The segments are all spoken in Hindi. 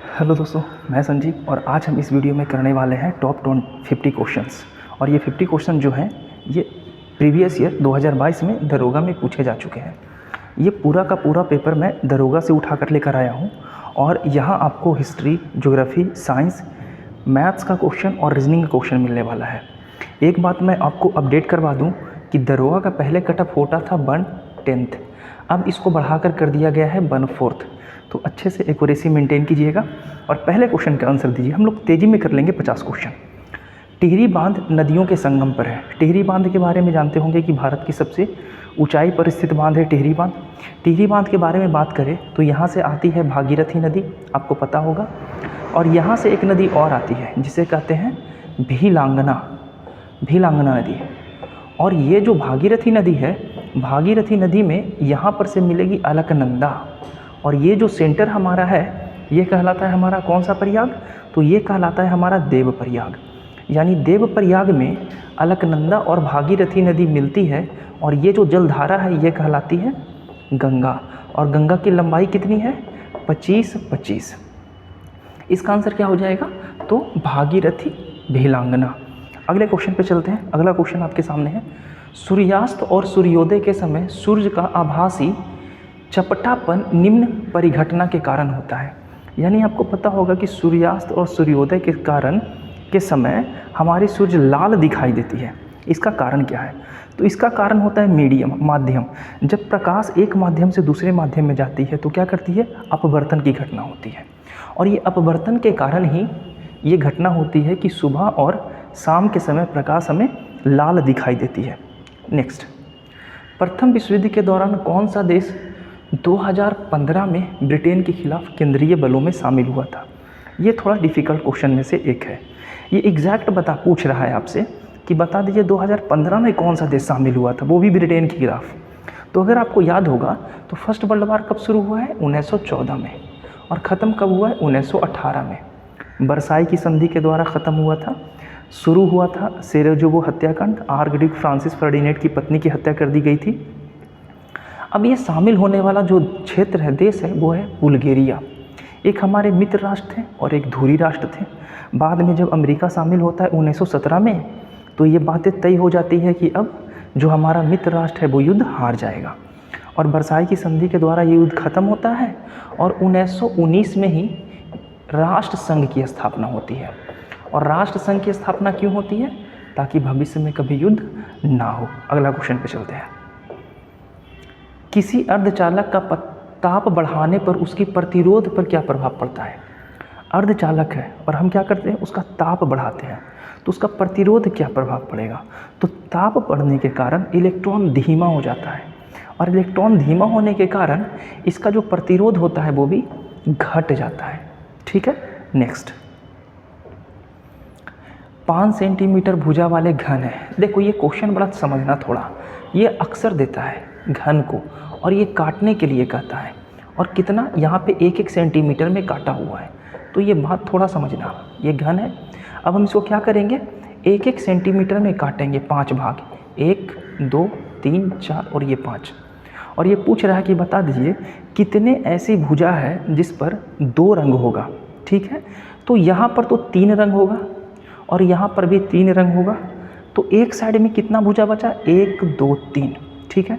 हेलो दोस्तों, मैं संजीव और आज हम इस वीडियो में करने वाले हैं टॉप 50 क्वेश्चंस। और ये 50 क्वेश्चन जो हैं ये प्रीवियस ईयर 2022 में दरोगा में पूछे जा चुके हैं। ये पूरा का पूरा पेपर मैं दरोगा से उठा कर लेकर आया हूँ और यहाँ आपको हिस्ट्री, ज्योग्राफी, साइंस, मैथ्स का क्वेश्चन और रीजनिंग का क्वेश्चन मिलने वाला है। एक बात मैं आपको अपडेट करवा दूँ कि दरोगा का पहले कटअप होता था 1/10, अब इसको बढ़ाकर कर दिया गया है 1/4। तो अच्छे से एक्यूरेसी मेंटेन कीजिएगा और पहले क्वेश्चन का आंसर दीजिए। हम लोग तेज़ी में कर लेंगे 50 क्वेश्चन। टिहरी बांध नदियों के संगम पर है। टिहरी बांध के बारे में जानते होंगे कि भारत की सबसे ऊंचाई पर स्थित बांध है टिहरी बांध। टिहरी बांध के बारे में बात करें तो यहाँ से आती है भागीरथी नदी, आपको पता होगा, और यहाँ से एक नदी और आती है जिसे कहते हैं भीलांगना नदी। और ये जो भागीरथी नदी है, भागीरथी नदी में यहाँ पर से मिलेगी अलकनंदा, और ये जो सेंटर हमारा है ये कहलाता है हमारा कौन सा प्रयाग, तो ये कहलाता है हमारा देव प्रयाग। यानी देव प्रयाग में अलकनंदा और भागीरथी नदी मिलती है और ये जो जलधारा है ये कहलाती है गंगा। और गंगा की लंबाई कितनी है? 25-25। इसका आंसर क्या हो जाएगा? तो भागीरथी भीलांगना। अगले क्वेश्चन पे चलते हैं। अगला क्वेश्चन आपके सामने है, सूर्यास्त और सूर्योदय के समय सूर्य का आभासी चपटापन निम्न परिघटना के कारण होता है। यानी आपको पता होगा कि सूर्यास्त और सूर्योदय के कारण के समय हमारी सूर्य लाल दिखाई देती है। इसका कारण क्या है? तो इसका कारण होता है मीडियम, माध्यम। जब प्रकाश एक माध्यम से दूसरे माध्यम में जाती है तो क्या करती है? अपवर्तन की घटना होती है, और ये अपवर्तन के कारण ही ये घटना होती है कि सुबह और शाम के समय प्रकाश हमें लाल दिखाई देती है। नेक्स्ट, प्रथम विश्व युद्ध के दौरान कौन सा देश 2015 में ब्रिटेन के खिलाफ केंद्रीय बलों में शामिल हुआ था? ये थोड़ा डिफ़िकल्ट क्वेश्चन में से एक है। ये एग्जैक्ट पूछ रहा है आपसे कि बता दीजिए 2015 में कौन सा देश शामिल हुआ था, वो भी ब्रिटेन के खिलाफ। तो अगर आपको याद होगा तो फर्स्ट वर्ल्ड वार कब शुरू हुआ है? 1914 में, और ख़त्म कब हुआ है? 1918 में। वर्साई की संधि के द्वारा ख़त्म हुआ था। शुरू हुआ था सेराजेवो हत्याकांड, आर्कड्यूक फ्रांसिस फर्डिनेंट की पत्नी की हत्या कर दी गई थी। अब ये शामिल होने वाला जो क्षेत्र है, देश है, वो है बुल्गारिया। एक हमारे मित्र राष्ट्र थे और एक धुरी राष्ट्र थे। बाद में जब अमेरिका शामिल होता है 1917 में, तो ये बातें तय हो जाती है कि अब जो हमारा मित्र राष्ट्र है वो युद्ध हार जाएगा, और वर्साई की संधि के द्वारा ये युद्ध खत्म होता है और 1919 में ही राष्ट्र संघ की स्थापना होती है। और राष्ट्र संघ की स्थापना क्यों होती है? ताकि भविष्य में कभी युद्ध ना हो। अगला क्वेश्चन पे चलते हैं। किसी अर्धचालक का ताप बढ़ाने पर उसकी प्रतिरोध पर क्या प्रभाव पड़ता है? अर्धचालक है और हम क्या करते हैं? उसका ताप बढ़ाते हैं, तो उसका प्रतिरोध क्या प्रभाव पड़ेगा? तो ताप बढ़ने के कारण इलेक्ट्रॉन धीमा हो जाता है, और इलेक्ट्रॉन धीमा होने के कारण इसका जो प्रतिरोध होता है वो भी घट जाता है। ठीक है, नेक्स्ट, 5 सेंटीमीटर भुजा वाले घन है। देखो ये क्वेश्चन बड़ा समझना थोड़ा, ये अक्सर देता है घन को और ये काटने के लिए कहता है, और कितना यहाँ पे 1-1 सेंटीमीटर में काटा हुआ है, तो ये बात थोड़ा समझना। ये घन है, अब हम इसको क्या करेंगे? 1-1 सेंटीमीटर में काटेंगे 5 भाग, 1, 2, 3, 4 और ये 5। और ये पूछ रहा है कि बता दीजिए कितने ऐसी भुजा है जिस पर 2 रंग होगा। ठीक है, तो यहाँ पर तो 3 रंग होगा और यहाँ पर भी 3 रंग होगा, तो एक साइड में कितना भुजा बचा? 1, 2, 3। ठीक है,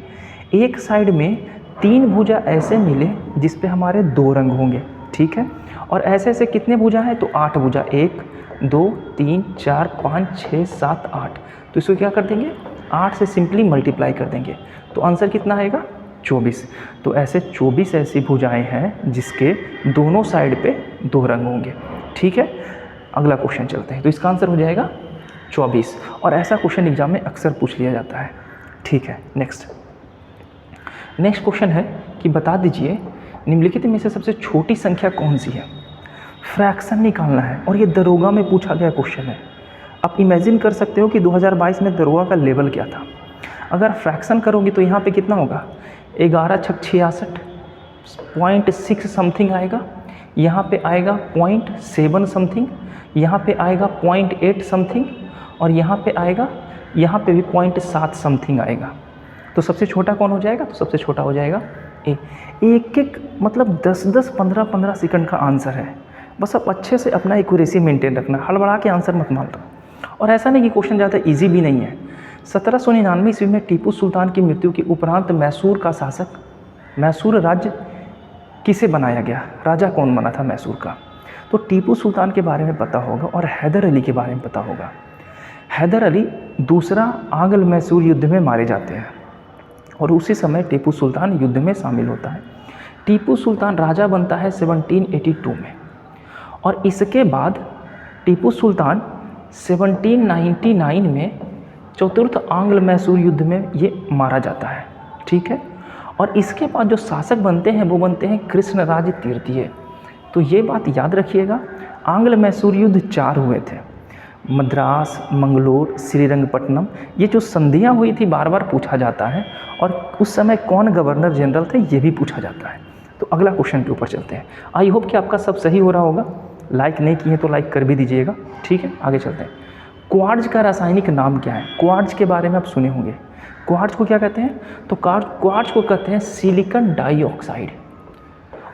एक साइड में 3 भुजा ऐसे मिले जिस पे हमारे 2 रंग होंगे। ठीक है, और ऐसे ऐसे कितने भुजा है? तो 8 भुजा, 1, 2, 3, 4, 5, 6, 7, 8। तो इसको क्या कर देंगे? 8 से सिंपली मल्टीप्लाई कर देंगे, तो आंसर कितना आएगा? 24। तो ऐसे 24 ऐसी भुजाएं हैं जिसके दोनों साइड पे 2 रंग होंगे। ठीक है, अगला क्वेश्चन चलते हैं। तो इसका आंसर हो जाएगा 24, और ऐसा क्वेश्चन एग्जाम में अक्सर पूछ लिया जाता है। ठीक है, नेक्स्ट क्वेश्चन है कि बता दीजिए निम्नलिखित में से सबसे छोटी संख्या कौन सी है? फ्रैक्शन निकालना है, और ये दरोगा में पूछा गया क्वेश्चन है। आप इमेजिन कर सकते हो कि 2022 में दरोगा का लेवल क्या था। अगर फ्रैक्शन करोगे तो यहाँ पे कितना होगा? 11×6 = 0.6 समथिंग आएगा, यहाँ पे आएगा 0.7 समथिंग, यहाँ पे आएगा 0.8 समथिंग, और यहाँ पे आएगा, यहाँ पे भी 0.7 समथिंग आएगा। तो सबसे छोटा कौन हो जाएगा? तो सबसे छोटा हो जाएगा ए। एक मतलब 10-10, 15-15 सेकंड का आंसर है। बस अब अच्छे से अपना एक्यूरेसी मेंटेन रखना, हड़बड़ा के आंसर मत मान दो। और ऐसा नहीं कि क्वेश्चन ज़्यादा इजी भी नहीं है। 1799 ईस्वी में टीपू सुल्तान की मृत्यु के उपरांत मैसूर का शासक, मैसूर राज्य किसे बनाया गया, राजा कौन बना था मैसूर का? तो टीपू सुल्तान के बारे में पता होगा और हैदर अली के बारे में पता होगा। हैदर अली दूसरा आंग्ल मैसूर युद्ध में मारे जाते हैं और उसी समय टीपू सुल्तान युद्ध में शामिल होता है। टीपू सुल्तान राजा बनता है 1782 में और इसके बाद टीपू सुल्तान 1799 में चतुर्थ आंग्ल मैसूर युद्ध में ये मारा जाता है, ठीक है। और इसके बाद जो शासक बनते हैं वो बनते हैं कृष्णराज तृतीय। तो ये बात याद रखिएगा, आंग्ल मैसूर युद्ध 4 हुए थे, मद्रास, मंगलोर, श्रीरंगपट्टनम, ये जो संधियाँ हुई थी बार बार पूछा जाता है। और उस समय कौन गवर्नर जनरल थे ये भी पूछा जाता है। तो अगला क्वेश्चन के ऊपर चलते हैं। आई होप कि आपका सब सही हो रहा होगा, लाइक नहीं किए तो लाइक कर भी दीजिएगा, ठीक है। आगे चलते हैं। क्वार्ट्ज का रासायनिक नाम क्या है? क्वार्ट्ज के बारे में आप सुने होंगे। क्वार्ट्ज को क्या कहते हैं? तो क्वार्ट्ज को कहते हैं सिलिकॉन डाइऑक्साइड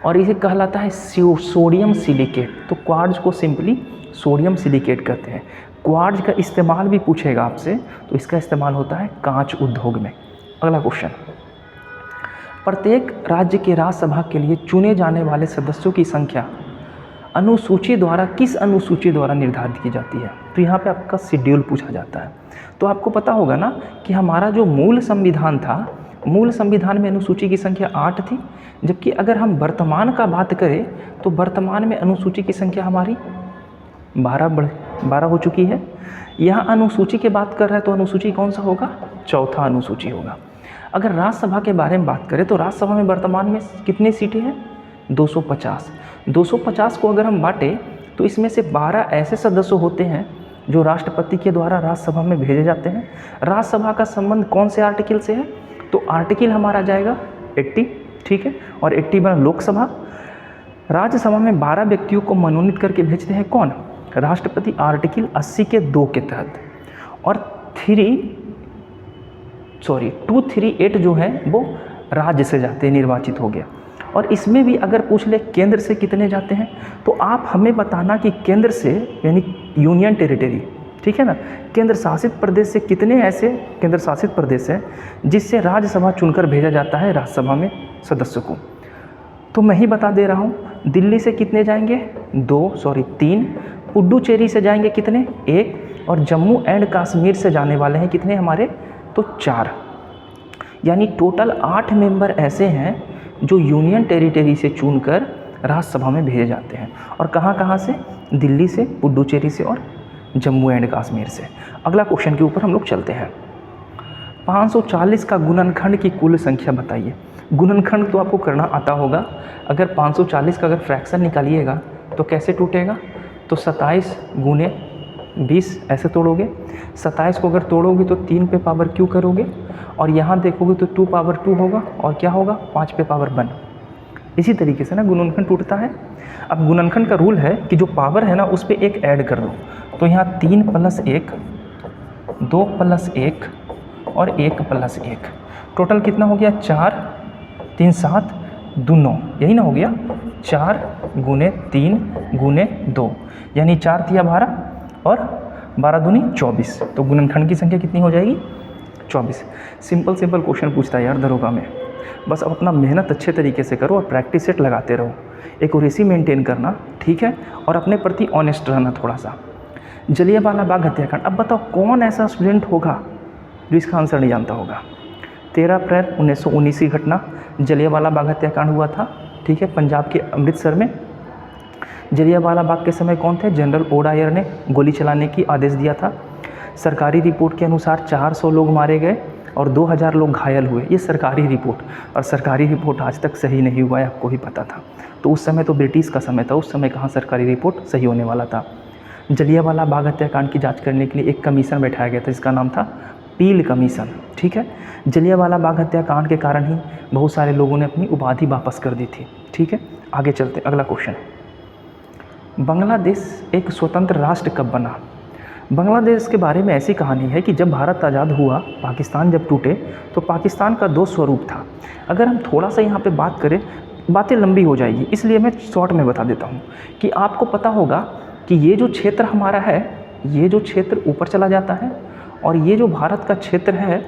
और इसे कहलाता है सोडियम सिलिकेट। तो क्वार्ट्ज को सिंपली सोडियम सिलिकेट कहते हैं। क्वार्ट्ज का इस्तेमाल भी पूछेगा आपसे, तो इसका इस्तेमाल होता है कांच उद्योग में। अगला क्वेश्चन, प्रत्येक राज्य के राज्यसभा के लिए चुने जाने वाले सदस्यों की संख्या अनुसूची द्वारा किस अनुसूची द्वारा निर्धारित की जाती है? तो यहाँ पे आपका शेड्यूल पूछा जाता है। तो आपको पता होगा ना कि हमारा जो मूल संविधान था, मूल संविधान में अनुसूची की संख्या 8 थी, जबकि अगर हम वर्तमान का बात करें तो वर्तमान में अनुसूची की संख्या हमारी 12 हो चुकी है। यहाँ अनुसूची की बात कर रहे हैं तो अनुसूची कौन सा होगा? चौथा अनुसूची होगा। अगर राज्यसभा के बारे में बात करें तो राज्यसभा में वर्तमान में कितनी सीटें हैं? 250। 250 को अगर हम बांटें तो इसमें से 12 ऐसे सदस्य होते हैं जो राष्ट्रपति के द्वारा राज्यसभा में भेजे जाते हैं। राज्यसभा का संबंध कौन से आर्टिकल से है? तो आर्टिकल हमारा जाएगा 80, ठीक है। और 80 बना लोकसभा। राज्यसभा में 12 व्यक्तियों को मनोनीत करके भेजते हैं कौन? राष्ट्रपति, आर्टिकल 80 के 2 के तहत। और 238 जो है वो राज्य से जाते हैं, निर्वाचित हो गया। और इसमें भी अगर पूछ ले केंद्र से कितने जाते हैं तो आप हमें बताना कि केंद्र से यानी यूनियन टेरिटरी, ठीक है ना, केंद्र शासित प्रदेश से कितने ऐसे केंद्र शासित प्रदेश हैं जिससे राज्यसभा चुनकर भेजा जाता है राज्यसभा में सदस्य को। तो मैं ही बता दे रहा हूँ, दिल्ली से कितने जाएंगे? 3। पुडुचेरी से जाएंगे कितने? 1। और जम्मू एंड कश्मीर से जाने वाले हैं कितने हमारे? तो 4। यानी टोटल 8 मेंबर ऐसे हैं जो यूनियन टेरिटरी से चुनकर राज्यसभा में भेजे जाते हैं। और कहाँ कहाँ से? दिल्ली से, पुडुचेरी से और जम्मू एंड कश्मीर से। अगला क्वेश्चन के ऊपर हम लोग चलते हैं। 540 का गुणनखंड की कुल संख्या बताइए। गुणनखंड तो आपको करना आता होगा। अगर 540 का अगर फ्रैक्शन निकालिएगा तो कैसे टूटेगा? तो 27 गुने 20 ऐसे तोड़ोगे। 27 को अगर तोड़ोगे तो 3 पे पावर क्यू करोगे और यहाँ देखोगे तो 2 पावर 2 होगा और क्या होगा? 5 पे पावर 1। इसी तरीके से ना गुणनखंड टूटता है। अब गुणनखंड का रूल है कि जो पावर है ना उस पर 1 ऐड कर दो। तो यहाँ 3 + 1, 2 + 1 और 1 + 1, टोटल कितना हो गया? 4, 3 7 2 9, यही ना हो गया? 4 गुने 3 गुने 2, यानी 4 × 12 और 12 दूनी 24। तो गुणनखंड की संख्या कितनी हो जाएगी? 24। सिंपल क्वेश्चन पूछता है यार दरोगा में। बस अब अपना मेहनत अच्छे तरीके से करो और प्रैक्टिस सेट लगाते रहो, एक्यूरेसी मेंटेन करना, ठीक है। और अपने प्रति ऑनेस्ट रहना थोड़ा सा। जलियांवाला बाग हत्याकांड, अब बताओ कौन ऐसा स्टूडेंट होगा जो इसका आंसर नहीं जानता होगा? 13 अप्रैल 1919 की घटना, जलियांवाला बाग हत्याकांड हुआ था, ठीक है, पंजाब के अमृतसर में। जलियांवाला बाग के समय कौन थे? जनरल ओ डायर ने गोली चलाने की आदेश दिया था। सरकारी रिपोर्ट के अनुसार 400 लोग मारे गए और 2000 लोग घायल हुए। ये सरकारी रिपोर्ट, और सरकारी रिपोर्ट आज तक सही नहीं हुआ है, आपको भी पता था। तो उस समय तो ब्रिटिश का समय था, उस समय कहाँ सरकारी रिपोर्ट सही होने वाला था। जलियांवाला बाग हत्याकांड की जांच करने के लिए एक कमीशन बैठाया गया था जिसका नाम था पील कमीशन, ठीक है। जलियांवाला बाग हत्याकांड के कारण ही बहुत सारे लोगों ने अपनी उपाधि वापस कर दी थी, ठीक है। आगे चलते, अगला क्वेश्चन, बांग्लादेश एक स्वतंत्र राष्ट्र कब बना? बांग्लादेश के बारे में ऐसी कहानी है कि जब भारत आज़ाद हुआ, पाकिस्तान जब टूटे, तो पाकिस्तान का 2 स्वरूप था। अगर हम थोड़ा सा यहाँ पे बात करें, बातें लंबी हो जाएगी, इसलिए मैं शॉर्ट में बता देता हूँ कि आपको पता होगा कि ये जो क्षेत्र हमारा है, ये जो क्षेत्र ऊपर चला जाता है, और ये जो भारत का क्षेत्र है,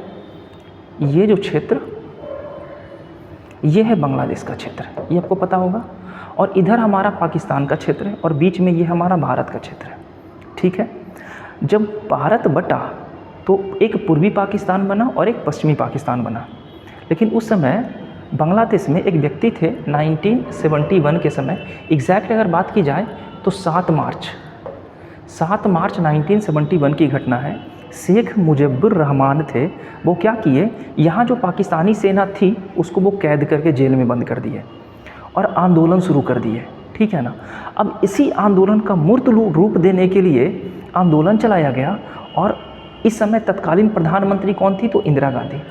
ये जो क्षेत्र, ये है बांग्लादेश का क्षेत्र, ये आपको पता होगा। और इधर हमारा पाकिस्तान का क्षेत्र है, और बीच में ये हमारा भारत का क्षेत्र है। ठीक है, जब भारत बटा तो एक पूर्वी पाकिस्तान बना और एक पश्चिमी पाकिस्तान बना। लेकिन उस समय बांग्लादेश में एक व्यक्ति थे 1971 के समय, एग्जैक्ट अगर बात की जाए तो 7 मार्च 1971 की घटना है। शेख मुजिबुर रहमान थे, वो क्या किए, यहाँ जो पाकिस्तानी सेना थी उसको वो कैद करके जेल में बंद कर दिए और आंदोलन शुरू कर दिए। ठीक है ना। अब इसी आंदोलन का मूर्त रूप देने के लिए आंदोलन चलाया गया, और इस समय तत्कालीन प्रधानमंत्री कौन थी, तो इंदिरा गांधी।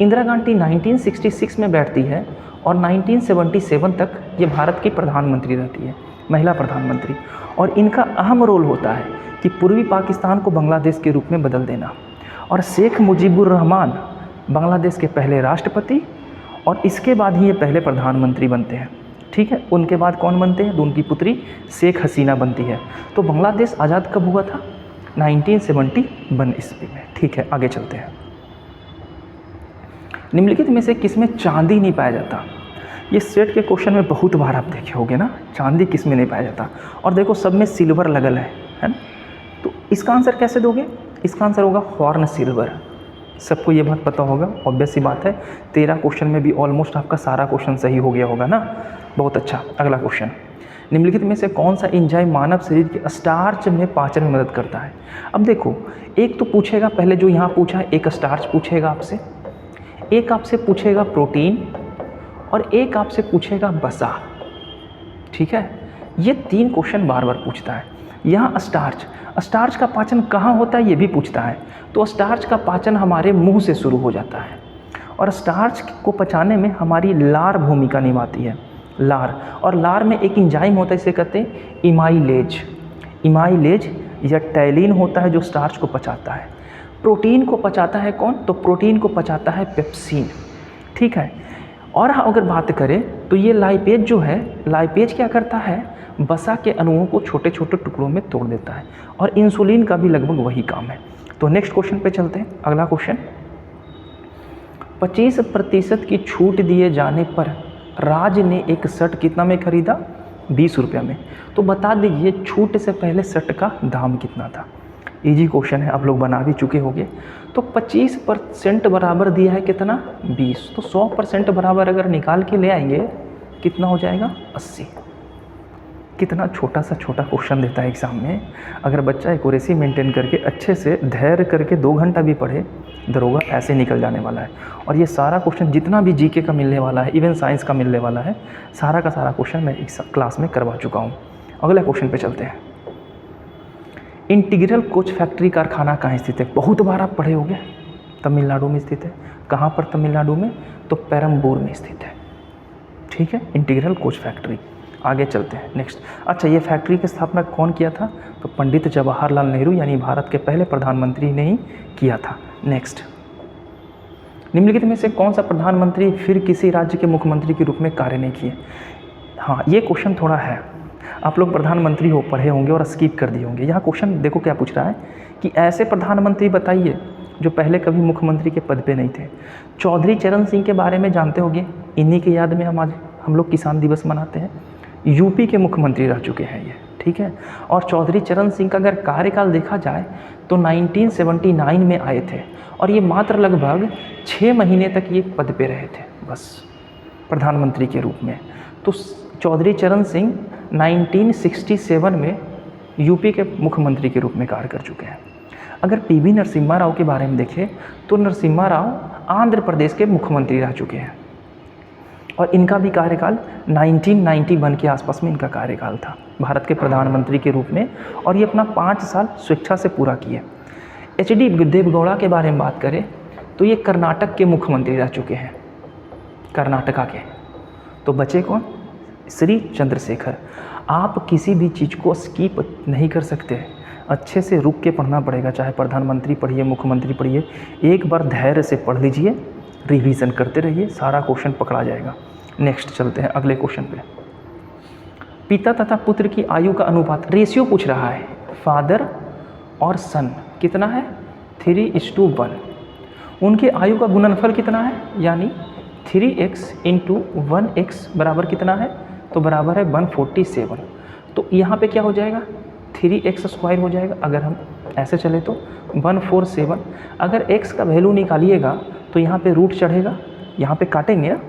इंदिरा गांधी 1966 में बैठती है और 1977 तक ये भारत की प्रधानमंत्री रहती है, महिला प्रधानमंत्री। और इनका अहम रोल होता है कि पूर्वी पाकिस्तान को बांग्लादेश के रूप में बदल देना। और शेख मुजीबुर रहमान बांग्लादेश के पहले राष्ट्रपति, और इसके बाद ही ये पहले प्रधानमंत्री बनते हैं। ठीक है, उनके बाद कौन बनते हैं, तो उनकी पुत्री शेख हसीना बनती है। तो बांग्लादेश आज़ाद कब हुआ था, 1971 ईस्वी में। ठीक है, आगे चलते हैं। निम्नलिखित में से किसमें चांदी नहीं पाया जाता। ये सेट के क्वेश्चन में बहुत बार आप देखे होंगे ना, चांदी किस में नहीं पाया जाता। और देखो सब में सिल्वर लगल है ना। तो इसका आंसर कैसे दोगे, इसका आंसर होगा हॉर्न सिल्वर। सबको ये बात पता होगा, ऑब्वियस सी बात है। 13 क्वेश्चन में भी ऑलमोस्ट आपका सारा क्वेश्चन सही हो गया होगा ना। बहुत अच्छा। अगला क्वेश्चन, निम्नलिखित में से कौन सा एंजाइम मानव शरीर के स्टार्च में पाचन में मदद करता है। अब देखो, एक तो पूछेगा पहले जो यहाँ पूछा है, एक स्टार्च पूछेगा आपसे, एक आपसे पूछेगा प्रोटीन, और एक आपसे पूछेगा वसा। ठीक है, ये 3 क्वेश्चन बार बार पूछता है। यहाँ स्टार्च का पाचन कहाँ होता है ये भी पूछता है। तो स्टार्च का पाचन हमारे मुंह से शुरू हो जाता है, और स्टार्च को पचाने में हमारी लार भूमिका निभाती है, लार। और लार में एक एंजाइम होता है, इसे कहते हैं इमाइलेज या टैलिन होता है, जो स्टार्च को पचाता है। प्रोटीन को पचाता है कौन, तो प्रोटीन को पचाता है पेप्सिन। ठीक है, और अगर बात करें तो ये लाइपेज जो है, लाइपेज क्या करता है, वसा के अणुओं को छोटे छोटे टुकड़ों में तोड़ देता है, और इंसुलिन का भी लगभग वही काम है। तो नेक्स्ट क्वेश्चन पे चलते हैं। अगला क्वेश्चन, 25% की छूट दिए जाने पर राज ने एक शर्ट कितना में खरीदा, 20 रुपये में। तो बता दीजिए छूट से पहले शर्ट का दाम कितना था। इजी क्वेश्चन है, आप लोग बना भी चुके होंगे। तो 25% बराबर दिया है कितना, 20। तो 100% बराबर अगर निकाल के ले आएंगे कितना हो जाएगा, 80। कितना छोटा सा छोटा क्वेश्चन देता है एग्ज़ाम में। अगर बच्चा एक्यूरेसी मेंटेन करके अच्छे से धैर्य करके 2 घंटा भी पढ़े, दरोगा ऐसे निकल जाने वाला है। और ये सारा क्वेश्चन जितना भी जीके का मिलने वाला है, इवन साइंस का मिलने वाला है, सारा का सारा क्वेश्चन मैं इस क्लास में करवा चुका हूँ। अगला क्वेश्चन पे चलते हैं। इंटीग्रल कोच फैक्ट्री कारखाना कहाँ स्थित है। बहुत बार आप पढ़े होंगे, तमिलनाडु में स्थित है। कहाँ पर तमिलनाडु में, तो पेरम्बूर में स्थित है। ठीक है, इंटीग्रल कोच फैक्ट्री। आगे चलते हैं नेक्स्ट। अच्छा, ये फैक्ट्री की स्थापना कौन किया था, तो पंडित जवाहरलाल नेहरू यानी भारत के पहले प्रधानमंत्री ने ही किया था। नेक्स्ट, निम्नलिखित में से कौन सा प्रधानमंत्री फिर किसी राज्य के मुख्यमंत्री के रूप में कार्य नहीं किए। हाँ, ये क्वेश्चन थोड़ा है, आप लोग प्रधानमंत्री हो पढ़े होंगे और स्किप कर दिए होंगे। यहाँ क्वेश्चन देखो क्या पूछ रहा है कि ऐसे प्रधानमंत्री बताइए जो पहले कभी मुख्यमंत्री के पद पे नहीं थे। चौधरी चरण सिंह के बारे में जानते होंगे, इन्हीं की याद में हम लोग किसान दिवस मनाते हैं। यूपी के मुख्यमंत्री रह चुके हैं ये। ठीक है, और चौधरी चरण सिंह का अगर कार्यकाल देखा जाए तो 1979 में आए थे, और ये मात्र लगभग 6 महीने तक ये पद पे रहे थे बस, प्रधानमंत्री के रूप में। तो चौधरी चरण सिंह 1967 में यूपी के मुख्यमंत्री के रूप में कार्य कर चुके हैं। अगर पीवी नरसिम्हा राव के बारे में देखें तो नरसिम्हा राव आंध्र प्रदेश के मुख्यमंत्री रह चुके हैं, और इनका भी कार्यकाल 1991 के आसपास में इनका कार्यकाल था भारत के प्रधानमंत्री के रूप में, और ये अपना 5 साल स्वेच्छा से पूरा किए। एच.डी. देवगौड़ा के बारे में बात करें तो ये कर्नाटक के मुख्यमंत्री रह चुके हैं, कर्नाटका के। तो बचे कौन, श्री चंद्रशेखर। आप किसी भी चीज़ को स्किप नहीं कर सकते, अच्छे से रुक के पढ़ना पड़ेगा, चाहे प्रधानमंत्री पढ़िए, मुख्यमंत्री पढ़िए, एक बार धैर्य से पढ़ लीजिए, रिवीजन करते रहिए, सारा क्वेश्चन पकड़ा जाएगा। नेक्स्ट चलते हैं अगले क्वेश्चन पे। पिता तथा पुत्र की आयु का अनुपात, रेशियो पूछ रहा है, फादर और सन कितना है 3:1। उनके आयु का गुणनफल कितना है, यानी 3x × 1x बराबर कितना है, तो बराबर है 147। तो यहाँ पे क्या हो जाएगा 3x² हो जाएगा। अगर हम ऐसे चले तो 147। अगर x का वैल्यू निकालिएगा तो यहाँ पे रूट चढ़ेगा, यहाँ पे काटेंगे ना,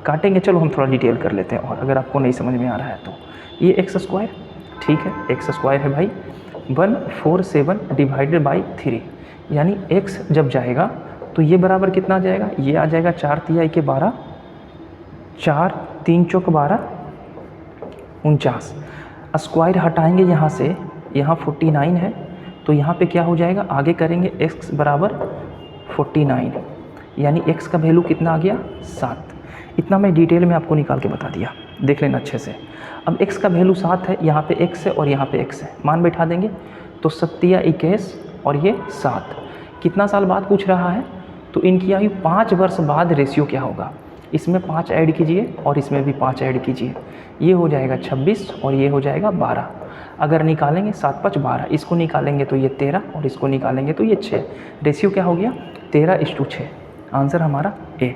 काटेंगे। चलो हम थोड़ा डिटेल कर लेते हैं, और अगर आपको नहीं समझ में आ रहा है तो ये x², ठीक है, x² है भाई 147 डिवाइडेड बाई 3, यानी x जब जाएगा तो ये बराबर कितना आ जाएगा, ये आ जाएगा 4 तिहाई के 12, 4 3 चौक 12 49। स्क्वायर हटाएंगे यहाँ से, यहाँ 49 है, तो यहाँ पे क्या हो जाएगा, आगे करेंगे x बराबर 49, यानी x का वैल्यू कितना आ गया 7। इतना मैं डिटेल में आपको निकाल के बता दिया, देख लेना अच्छे से। अब x का वैल्यू 7 है, यहाँ पे x है और यहाँ पे x है, मान बैठा देंगे तो 7 या 21 और ये 7। कितना साल बाद पूछ रहा है, तो इनकी आयु 5 वर्ष बाद रेशियो क्या होगा, इसमें 5 ऐड कीजिए और इसमें भी 5 ऐड कीजिए, ये हो जाएगा 26 और ये हो जाएगा 12। अगर निकालेंगे 7 5 12, इसको निकालेंगे तो ये 13 और इसको निकालेंगे तो ये 6। रेशियो क्या हो गया 13:6। आंसर हमारा ए।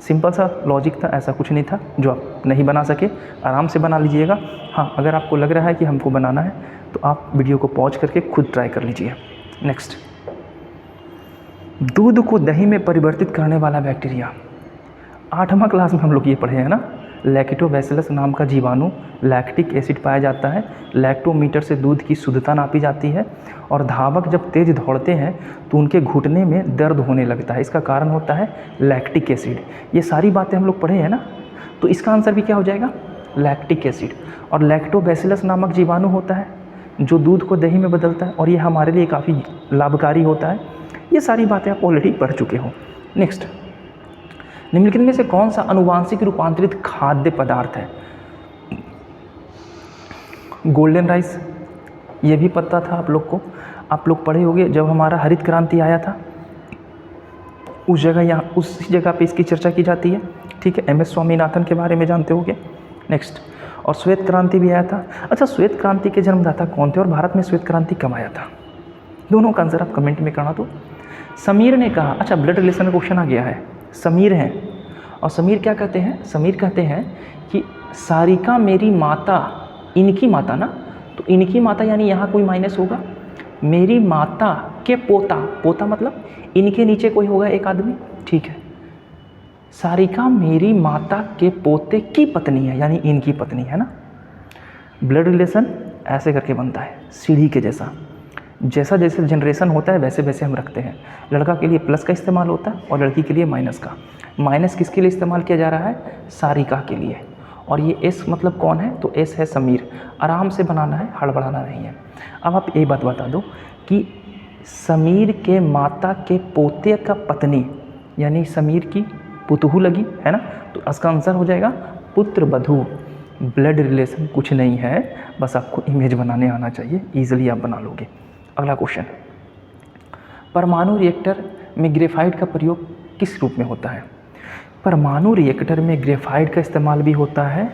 सिंपल सा लॉजिक था, ऐसा कुछ नहीं था। जो आप नहीं बना सके आराम से बना लीजिएगा। हाँ, अगर आपको लग रहा है कि हमको बनाना है तो आप वीडियो को पॉज करके खुद ट्राई कर लीजिए। नेक्स्ट, दूध को दही में परिवर्तित करने वाला बैक्टीरिया। 8वां क्लास में हम लोग ये पढ़े हैं ना, लैक्टोबैसिलस नाम का जीवाणु लैक्टिक एसिड पाया जाता है। लैक्टोमीटर से दूध की शुद्धता नापी जाती है, और धावक जब तेज दौड़ते हैं तो उनके घुटने में दर्द होने लगता है, इसका कारण होता है लैक्टिक एसिड। ये सारी बातें हम लोग पढ़े हैं ना, तो इसका आंसर भी क्या हो जाएगा लैक्टिक एसिड। और लैक्टोबैसिलस नामक जीवाणु होता है जो दूध को दही में बदलता है, और ये हमारे लिए काफ़ी लाभकारी होता है। ये सारी बातें आप ऑलरेडी पढ़ चुके हो। नेक्स्ट, निम्नलिखित में से कौन सा अनुवांशिक रूपांतरित खाद्य पदार्थ है। गोल्डन राइस, ये भी पता था आप लोग को, आप लोग पढ़े होंगे जब हमारा हरित क्रांति आया था, उस जगह यहाँ उस जगह पे इसकी चर्चा की जाती है। ठीक है, MS स्वामीनाथन के बारे में जानते होंगे। नेक्स्ट, और श्वेत क्रांति भी आया था। अच्छा, श्वेत क्रांति के जन्मदाता कौन थे और भारत में श्वेत क्रांति कब आया था, दोनों का आंसर आप कमेंट में करना। तो समीर ने कहा, अच्छा ब्लड रिलेशन का क्वेश्चन आ गया है, समीर हैं, और समीर क्या कहते हैं, समीर कहते हैं कि सारिका मेरी माता, इनकी माता ना, तो इनकी माता यानी यहाँ कोई माइनस होगा, मेरी माता के पोता, पोता मतलब इनके नीचे कोई होगा एक आदमी। ठीक है, सारिका मेरी माता के पोते की पत्नी है, यानी इनकी पत्नी है ना। ब्लड रिलेशन ऐसे करके बनता है सीढ़ी के जैसा, जैसा जैसे जनरेशन होता है वैसे वैसे हम रखते हैं। लड़का के लिए प्लस का इस्तेमाल होता है और लड़की के लिए माइनस का। माइनस किसके लिए इस्तेमाल किया जा रहा है, सारिका के लिए। और ये एस मतलब कौन है, तो एस है समीर। आराम से बनाना है, हड़बड़ाना नहीं है। अब आप एक बात बता दो कि समीर के माता के पोते का पत्नी, यानी समीर की पुतहू लगी है ना, तो इसका आंसर हो जाएगा पुत्र वधू। ब्लड रिलेशन कुछ नहीं है, बस आपको इमेज बनाने आना चाहिए, ईजिली आप बना लोगे। अगला क्वेश्चन, परमाणु रिएक्टर में ग्रेफाइट का प्रयोग किस रूप में होता है। परमाणु रिएक्टर में ग्रेफाइट का इस्तेमाल भी होता है,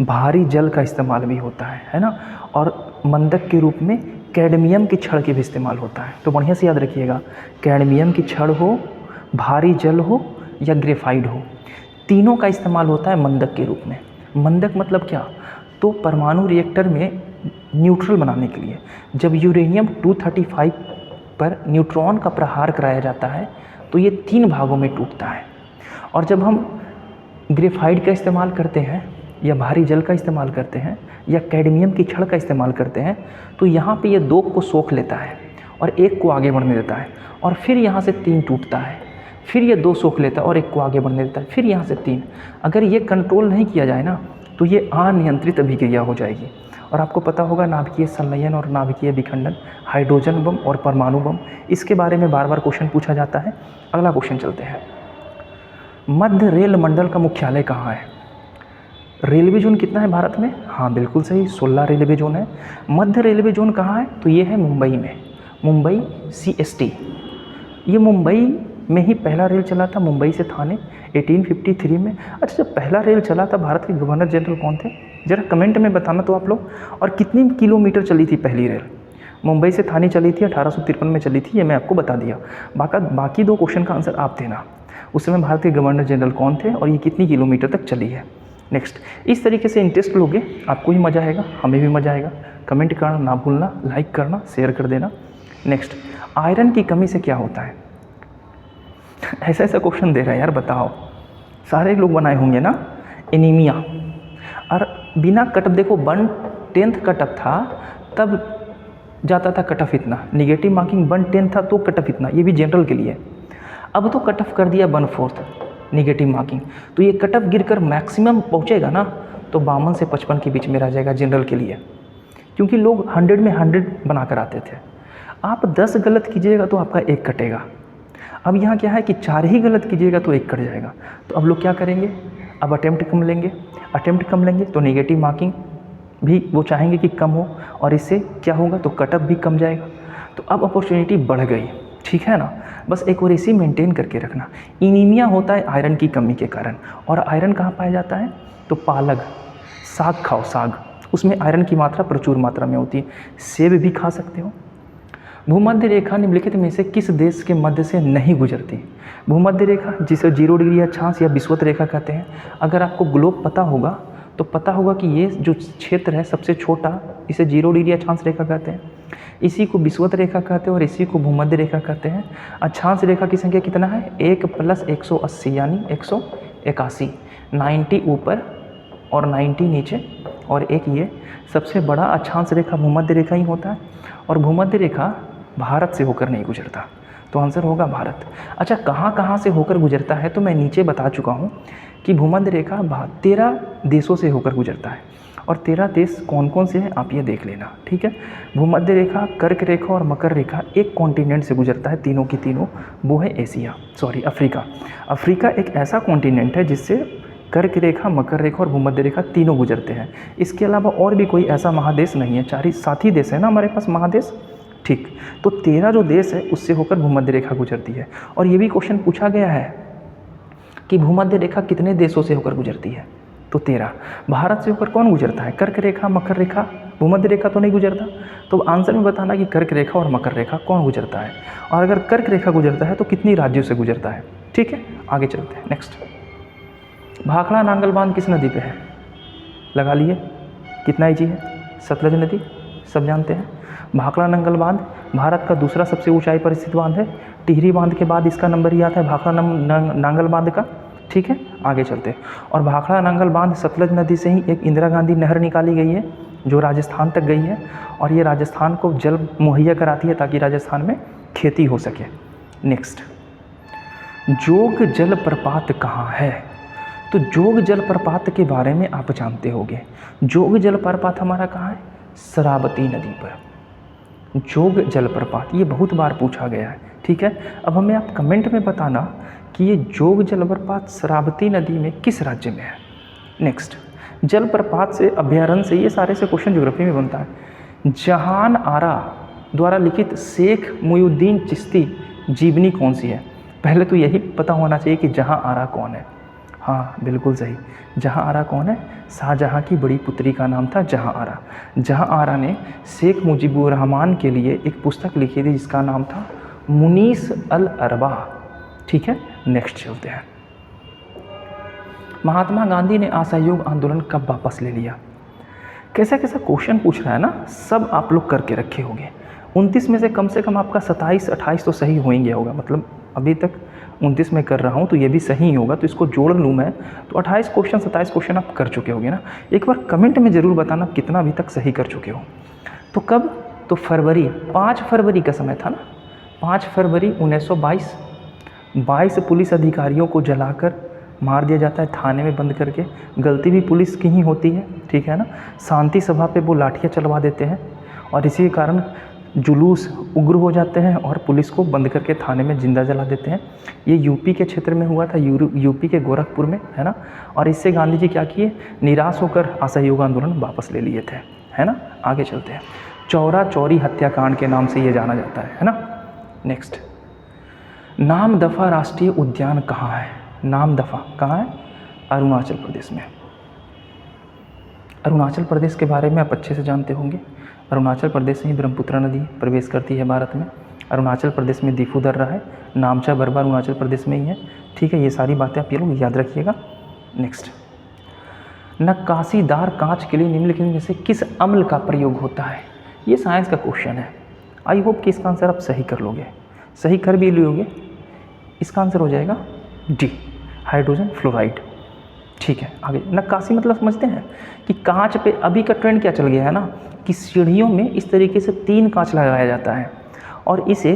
भारी जल का इस्तेमाल भी होता है ना, और मंदक के रूप में कैडमियम की छड़ के भी इस्तेमाल होता है। तो बढ़िया से याद रखिएगा, कैडमियम की छड़ हो, भारी जल हो या ग्रेफाइट हो, तीनों का इस्तेमाल होता है मंदक के रूप में। मंदक मतलब क्या, तो परमाणु रिएक्टर में न्यूट्रल बनाने के लिए जब यूरेनियम 235 पर न्यूट्रॉन का प्रहार कराया जाता है तो ये 3 भागों में टूटता है। और जब हम ग्रेफाइट का इस्तेमाल करते हैं या भारी जल का इस्तेमाल करते हैं या कैडमियम की छड़ का इस्तेमाल करते हैं तो यहाँ पे ये 2 को सोख लेता है और 1 को आगे बढ़ने देता है, और फिर यहाँ से 3 टूटता है, फिर ये 2 सोख लेता है और 1 को आगे बढ़ने देता है, फिर यहाँ से 3। अगर ये कंट्रोल नहीं किया जाए ना तो ये अनियंत्रित अभिक्रिया हो जाएगी। और आपको पता होगा नाभिकीय संलयन और नाभिकीय विखंडन, हाइड्रोजन बम और परमाणु बम, इसके बारे में बार बार क्वेश्चन पूछा जाता है। अगला क्वेश्चन चलते हैं, मध्य रेल मंडल का मुख्यालय कहाँ है। रेलवे जोन कितना है भारत में, हाँ बिल्कुल सही, 16 रेलवे जोन है। मध्य रेलवे जोन कहाँ है, तो ये है मुंबई में, मुंबई CST। ये मुंबई में ही पहला रेल चला था मुंबई से थाने 1853 में। अच्छा, जब पहला रेल चला था भारत के गवर्नर जनरल कौन थे? ज़रा कमेंट में बताना तो आप लोग। और कितनी किलोमीटर चली थी पहली रेल? मुंबई से थाने चली थी, 1853 में चली थी, ये मैं आपको बता दिया। बाकी 2 क्वेश्चन का आंसर आप देना। उस समय भारत के गवर्नर जनरल कौन थे और ये कितनी किलोमीटर तक चली है। नेक्स्ट, इस तरीके से इंटरेस्ट लोगे, आपको ही मज़ा आएगा, हमें भी मज़ा आएगा। कमेंट करना ना भूलना, लाइक करना, शेयर कर देना। नेक्स्ट, आयरन की कमी से क्या होता है? ऐसा ऐसा क्वेश्चन दे रहा है यार, बताओ। सारे लोग बनाए होंगे ना, एनीमिया। और बिना कटअप, देखो 1/10 कटअप था तब जाता था कटअफ इतना, निगेटिव मार्किंग 1/10 था तो कटअफ इतना, ये भी जनरल के लिए। अब तो कटअफ कर दिया 1/4 निगेटिव मार्किंग, तो ये कटअफ गिरकर मैक्सिमम पहुंचेगा ना तो 52 से 55 के बीच में रह जाएगा जनरल के लिए, क्योंकि लोग 100 में 100 बना कर आते थे। आप 10 गलत कीजिएगा तो आपका 1 कटेगा। अब यहाँ क्या है कि 4 ही गलत कीजिएगा तो 1 कट जाएगा। तो अब लोग क्या करेंगे, अब अटेम्प्ट कम लेंगे तो नेगेटिव मार्किंग भी वो चाहेंगे कि कम हो, और इससे क्या होगा तो कटअप भी कम जाएगा। तो अब अपॉर्चुनिटी बढ़ गई, ठीक है ना। बस एक और इसी मेंटेन करके रखना। इनीमिया होता है आयरन की कमी के कारण, और आयरन कहाँ पाया जाता है? तो पालक, साग खाओ, साग, उसमें आयरन की मात्रा प्रचुर मात्रा में होती है। सेब भी खा सकते हो। भूमध्य रेखा निम्नलिखित में से किस देश के मध्य से नहीं गुजरती? भूमध्य रेखा, जिसे 0 डिग्री अक्षांश या विषुवत रेखा कहते हैं। अगर आपको ग्लोब पता होगा तो पता होगा कि ये जो क्षेत्र है सबसे छोटा, इसे 0 डिग्री अक्षांश रेखा कहते हैं, इसी को विषुवत रेखा कहते हैं और इसी को भूमध्य रेखा कहते हैं। अक्षांश रेखा की संख्या कितना है? 1 + 180 यानी 181, 90 ऊपर और 90 नीचे, और एक ये सबसे बड़ा अक्षांश रेखा भूमध्य रेखा ही होता है, और भूमध्य रेखा भारत से होकर नहीं गुजरता, तो आंसर होगा भारत। अच्छा, कहाँ कहाँ से होकर गुजरता है तो मैं नीचे बता चुका हूँ कि भूमध्य रेखा 13 देशों से होकर गुजरता है, और 13 देश कौन कौन से हैं आप ये देख लेना, ठीक है। भूमध्य रेखा, कर्क रेखा और मकर रेखा एक कॉन्टिनेंट से गुजरता है, तीनों की तीनों, वो है अफ्रीका। अफ्रीका एक ऐसा कॉन्टिनेंट है जिससे कर्क रेखा, मकर रेखा और भूमध्य रेखा तीनों गुजरते हैं। इसके अलावा और भी कोई ऐसा महादेश नहीं है, 7 ही देश है ना हमारे पास महादेश, ठीक। तो 13 जो देश है उससे होकर भूमध्य रेखा गुजरती है। और ये भी क्वेश्चन पूछा गया है कि भूमध्य रेखा कितने देशों से होकर गुजरती है, तो 13। भारत से होकर कौन गुजरता है? कर्क रेखा, मकर रेखा, भूमध्य रेखा तो नहीं गुजरता। तो आंसर में बताना कि कर्क रेखा और मकर रेखा कौन गुजरता है, और अगर कर्क रेखा गुजरता है तो कितनी राज्यों से गुजरता है, ठीक है। आगे चलते हैं। नेक्स्ट, भाखड़ा नांगल बांध किस नदी पे है? लगा लिए, कितना ईजी है, सतलज नदी, सब जानते हैं। भाखड़ा नांगल बांध भारत का दूसरा सबसे ऊंचाई पर स्थित बांध है। टिहरी बांध के बाद इसका नंबर ही आता है भाखड़ा नांगल बांध का, ठीक है। आगे चलते हैं। और भाखड़ा नांगल बांध सतलज नदी से ही एक इंदिरा गांधी नहर निकाली गई है जो राजस्थान तक गई है, और ये राजस्थान को जल मुहैया कराती है ताकि राजस्थान में खेती हो सके। नेक्स्ट, जोग जलप्रपात कहाँ है? तो जोग जलप्रपात के बारे में आप जानते होंगे। जोग जलप्रपात हमारा कहाँ है? शरावती नदी पर जोग जलप्रपात, ये बहुत बार पूछा गया है, ठीक है। अब हमें आप कमेंट में बताना कि ये जोग जलप्रपात शरावती नदी में किस राज्य में है। नेक्स्ट, जलप्रपात से, अभयारण्य से, ये सारे से क्वेश्चन ज्योग्राफी में बनता है। जहान आरा द्वारा लिखित शेख मुहिउद्दीन चिश्ती जीवनी कौन सी है? पहले तो यही पता होना चाहिए कि जहां आरा कौन है। हाँ बिल्कुल सही, जहां आरा कौन है? शाहजहां की बड़ी पुत्री का नाम था जहां आरा। जहां आरा ने शेख मुजीबुर रहमान के लिए एक पुस्तक लिखी थी जिसका नाम था मुनीस अल अरबा, ठीक है। नेक्स्ट चलते हैं। महात्मा गांधी ने असहयोग आंदोलन कब वापस ले लिया? कैसा कैसा क्वेश्चन पूछ रहा है ना, सब आप लोग करके रखे होंगे। 29 में से कम आपका 27-28 तो सही होंगे होगा, मतलब अभी तक 29 में कर रहा हूँ तो ये भी सही ही होगा, तो इसको जोड़ लूँ मैं तो 28 क्वेश्चन 27 क्वेश्चन आप कर चुके होंगे ना। एक बार कमेंट में ज़रूर बताना कितना अभी तक सही कर चुके हो। तो कब? तो फरवरी, 5 फरवरी का समय था ना, 5 फरवरी 1922। 22 पुलिस अधिकारियों को जलाकर मार दिया जाता है, थाने में बंद करके। गलती भी पुलिस की ही होती है, ठीक है ना। शांति सभा पे वो लाठियाँ चलवा देते हैं और इसी के कारण जुलूस उग्र हो जाते हैं और पुलिस को बंद करके थाने में जिंदा जला देते हैं। ये यूपी के क्षेत्र में हुआ था, यूपी के गोरखपुर में, है ना। और इससे गांधी जी क्या किए? निराश होकर असहयोग आंदोलन वापस ले लिए थे, है ना। आगे चलते हैं। चौरा चौरी हत्याकांड के नाम से ये जाना जाता है ना। नेक्स्ट, नामदफा राष्ट्रीय उद्यान कहाँ है? नामदफा कहाँ है? अरुणाचल प्रदेश में। अरुणाचल प्रदेश के बारे में आप अच्छे से जानते होंगे। अरुणाचल प्रदेश में ही ब्रह्मपुत्र नदी प्रवेश करती है भारत में। अरुणाचल प्रदेश में दीफू दर्रा है। नामचा बरवा अरुणाचल प्रदेश में ही है। ठीक है, ये सारी बातें आप ये लोग याद रखिएगा। नेक्स्ट, नक्काशीदार कांच के लिए निम्नलिखित में से किस अम्ल का प्रयोग होता है? ये साइंस का क्वेश्चन है। आई होप कि इसका आंसर आप सही कर लोगे, सही कर भी लोगे। इसका आंसर हो जाएगा डी, हाइड्रोजन फ्लोराइड। ठीक है, आगे नक्काशी मतलब समझते हैं कि कांच पे अभी का ट्रेंड क्या चल गया है ना, कि सीढ़ियों में इस तरीके से 3 कांच लगाया जाता है और इसे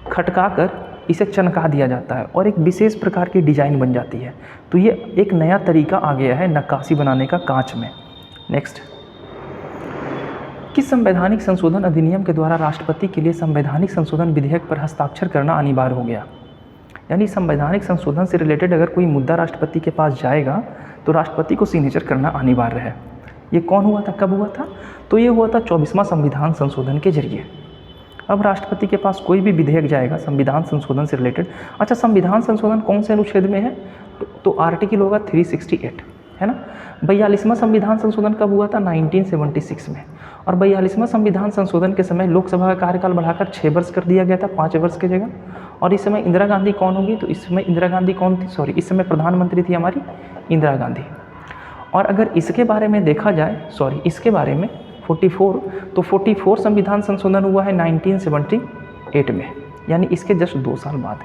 खटका कर इसे चमका दिया जाता है और एक विशेष प्रकार की डिज़ाइन बन जाती है। तो ये एक नया तरीका आ गया है नक्काशी बनाने का कांच में। नेक्स्ट, किस संवैधानिक संशोधन अधिनियम के द्वारा राष्ट्रपति के लिए संवैधानिक संशोधन विधेयक पर हस्ताक्षर करना अनिवार्य हो गया? यानी संवैधानिक संशोधन से रिलेटेड अगर कोई मुद्दा राष्ट्रपति के पास जाएगा तो राष्ट्रपति को सिग्नेचर करना अनिवार्य है। ये कौन हुआ था, कब हुआ था? तो ये हुआ था 24वां संविधान संशोधन के जरिए। अब राष्ट्रपति के पास कोई भी विधेयक जाएगा संविधान संशोधन से रिलेटेड। अच्छा, संविधान संशोधन कौन से अनुच्छेद में है? तो आर्टिकल होगा 368, है ना। 42वां संविधान संशोधन कब हुआ था? 1976 में। और 42वां संविधान संशोधन के समय लोकसभा का कार्यकाल बढ़ाकर 6 वर्ष कर दिया गया था, 5 वर्ष की जगह। और इस समय इंदिरा गांधी कौन होगी? तो इस समय इंदिरा गांधी कौन थी? सॉरी, इस समय प्रधानमंत्री थी हमारी इंदिरा गांधी। और अगर इसके बारे में देखा जाए, सॉरी इसके बारे में 44, तो 44 संविधान संशोधन हुआ है 1978 में, यानी इसके जस्ट 2 साल बाद।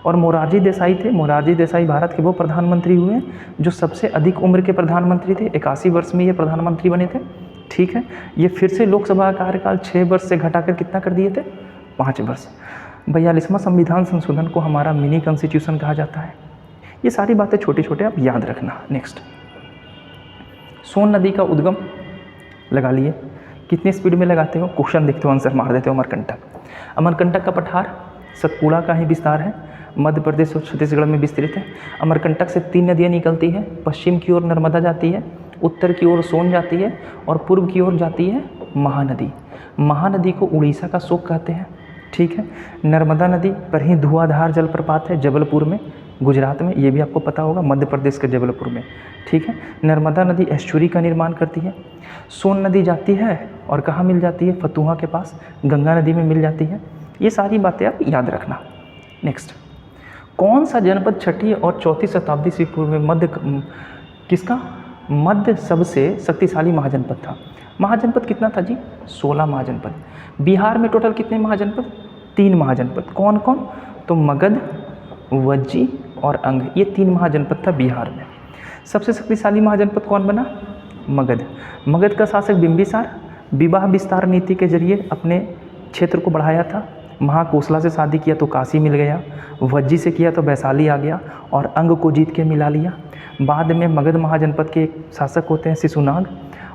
और मोरारजी देसाई थे, मोरारजी देसाई भारत के वो प्रधानमंत्री हुए जो सबसे अधिक उम्र के प्रधानमंत्री थे। 81 वर्ष में ये प्रधानमंत्री बने थे। ठीक है, ये फिर से लोकसभा का कार्यकाल 6 वर्ष से घटाकर कितना कर दिए थे? 5 वर्ष। 42वां संविधान संशोधन को हमारा मिनी कॉन्स्टिट्यूशन कहा जाता है। ये सारी बातें छोटे छोटे आप याद रखना। नेक्स्ट, सोन नदी का उद्गम लगा लिए, कितनी स्पीड में लगाते हो? क्वेश्चन देखते हो, आंसर मार देते हो। अमरकंटक, अमरकंटक का पठार सतपुड़ा का ही विस्तार है, मध्य प्रदेश और छत्तीसगढ़ में विस्तृत है। अमरकंटक से 3 नदियाँ निकलती है। पश्चिम की ओर नर्मदा जाती है, उत्तर की ओर सोन जाती है और पूर्व की ओर जाती है महानदी। महानदी को उड़ीसा का शोक कहते हैं। ठीक है, नर्मदा नदी पर ही धुआंधार जलप्रपात है जबलपुर में, गुजरात में, ये भी आपको पता होगा, मध्य प्रदेश के जबलपुर में। ठीक है, नर्मदा नदी एस्चुरी का निर्माण करती है। सोन नदी जाती है और कहाँ मिल जाती है? फतुहा के पास, गंगा नदी में मिल जाती है। ये सारी बातें आप याद रखना। नेक्स्ट, कौन सा जनपद 6ठी और 4ठी शताब्दी से पूर्व में मध्य सबसे शक्तिशाली महाजनपद था? महाजनपद कितना था जी? 16 महाजनपद। बिहार में टोटल कितने महाजनपद? 3 महाजनपद। कौन कौन? तो मगध, वज्जी और अंग, ये 3 महाजनपद था बिहार में। सबसे शक्तिशाली महाजनपद कौन बना? मगध। मगध का शासक बिंबिसार विवाह विस्तार नीति के जरिए अपने क्षेत्र को बढ़ाया था। महाकोसला से शादी किया तो काशी मिल गया, वज्जी से किया तो वैशाली आ गया और अंग को जीत के मिला लिया। बाद में मगध महाजनपद के एक शासक होते हैं शिशुनाग,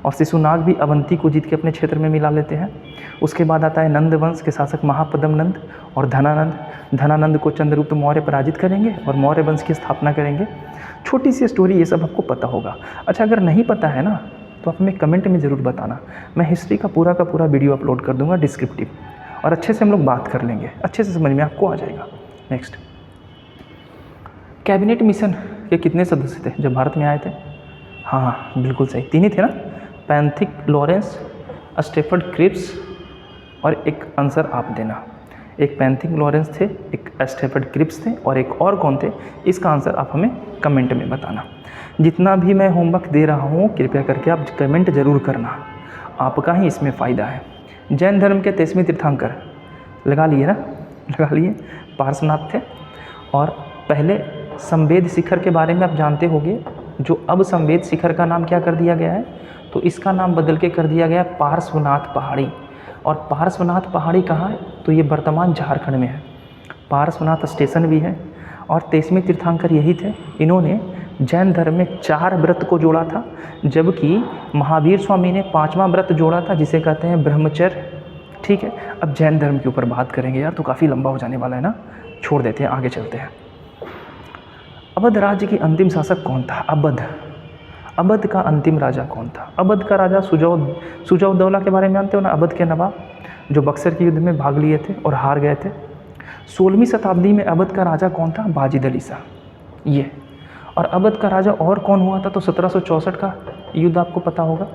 और शिशुनाग भी अवंती को जीत के अपने क्षेत्र में मिला लेते हैं। उसके बाद आता है नंद वंश के शासक महापद्म नंद और धनानंद। धनानंद को चंद्रगुप्त मौर्य पराजित करेंगे और मौर्य वंश की स्थापना करेंगे। छोटी सी स्टोरी, ये सब आपको पता होगा। अच्छा, अगर नहीं पता है ना तो आप हमें कमेंट में ज़रूर बताना। मैं हिस्ट्री का पूरा वीडियो अपलोड कर दूंगा डिस्क्रिप्टिव, और अच्छे से हम लोग बात कर लेंगे, अच्छे से समझ में आपको आ जाएगा। नेक्स्ट, कैबिनेट मिशन के कितने सदस्य थे जब भारत में आए थे? हाँ बिल्कुल सही, 3 ही थे ना, पैंथिक लॉरेंस, स्टेफर्ड क्रिप्स और एक आंसर आप देना। एक पैंथिक लॉरेंस थे, एक स्टेफर्ड क्रिप्स थे और एक और कौन थे? इसका आंसर आप हमें कमेंट में बताना। जितना भी मैं होमवर्क दे रहा हूँ कृपया करके आप कमेंट जरूर करना, आपका ही इसमें फ़ायदा है। जैन धर्म के 23वें तीर्थंकर लगा लिए ना, लगा लिए, पार्श्वनाथ थे। और पहले संवेद शिखर के बारे में आप जानते होंगे, जो अब संवेद शिखर का नाम क्या कर दिया गया है? तो इसका नाम बदल के कर दिया गया पार्श्वनाथ पहाड़ी। और पार्श्वनाथ पहाड़ी कहाँ है? तो ये वर्तमान झारखंड में है। पार्श्वनाथ स्टेशन भी है। और 23वें तीर्थंकर यही थे। इन्होंने जैन धर्म में 4 व्रत को जोड़ा था, जबकि महावीर स्वामी ने 5वां व्रत जोड़ा था जिसे कहते हैं ब्रह्मचर्य। ठीक है, अब जैन धर्म के ऊपर बात करेंगे यार, तो काफ़ी लंबा हो जाने वाला है ना, छोड़ देते हैं, आगे चलते हैं। अवध राज्य की अंतिम शासक कौन था? अवध का अंतिम राजा कौन था? अवध का राजा सुजाउद्दौला के बारे में जानते हो ना, अवध के नवाब जो बक्सर के युद्ध में भाग लिए थे और हार गए थे। 16वीं शताब्दी में अवध का राजा कौन था? बाजिद अली शाह। ये और अवध का राजा और कौन हुआ था? तो 1764 का युद्ध आपको पता होगा,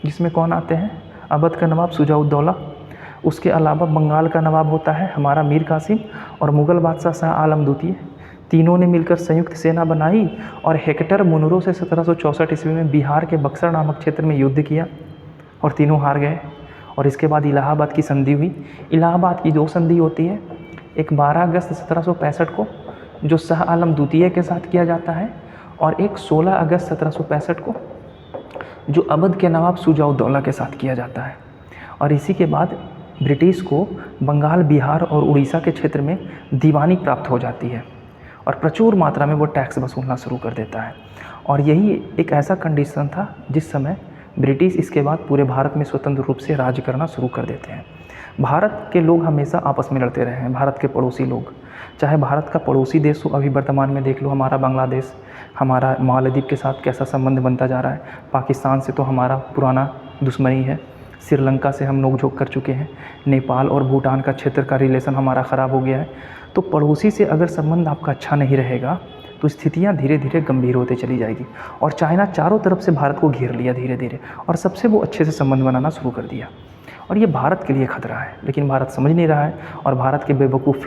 जिसमें कौन आते हैं? अवध का नवाब शुजाउद्दौला, उसके अलावा बंगाल का नवाब होता है हमारा मीर कासिम, और मुग़ल बादशाह शाह आलम द्वितीय। तीनों ने मिलकर संयुक्त सेना बनाई और हेक्टर मुनरो से 1764 ईस्वी में बिहार के बक्सर नामक क्षेत्र में युद्ध किया और तीनों हार गए। और इसके बाद इलाहाबाद की संधि हुई। इलाहाबाद की 2 संधि होती है, एक 12 अगस्त 1765 को जो शाह आलम द्वितीय के साथ किया जाता है, और एक 16 अगस्त 1765 को जो अवध के नवाब शुजाउद्दौला के साथ किया जाता है। और इसी के बाद ब्रिटिश को बंगाल, बिहार और उड़ीसा के क्षेत्र में दीवानी प्राप्त हो जाती है और प्रचुर मात्रा में वो टैक्स वसूलना शुरू कर देता है। और यही एक ऐसा कंडीशन था जिस समय ब्रिटिश इसके बाद पूरे भारत में स्वतंत्र रूप से राज करना शुरू कर देते हैं। भारत के लोग हमेशा आपस में लड़ते रहे हैं, भारत के पड़ोसी लोग, चाहे भारत का पड़ोसी देश हो, अभी वर्तमान में देख लो हमारा बांग्लादेश, हमारा मालदीव के साथ कैसा संबंध बनता जा रहा है, पाकिस्तान से तो हमारा पुराना दुश्मनी है, श्रीलंका से हम नोक झोंक कर चुके हैं, नेपाल और भूटान का क्षेत्र का रिलेशन हमारा ख़राब हो गया है। तो पड़ोसी से अगर संबंध आपका अच्छा नहीं रहेगा तो स्थितियां धीरे धीरे गंभीर होते चली जाएगी। और चाइना चारों तरफ से भारत को घेर लिया धीरे धीरे, और सबसे वो अच्छे से संबंध बनाना शुरू कर दिया। और ये भारत के लिए खतरा है, लेकिन भारत समझ नहीं रहा है, और भारत के बेवकूफ़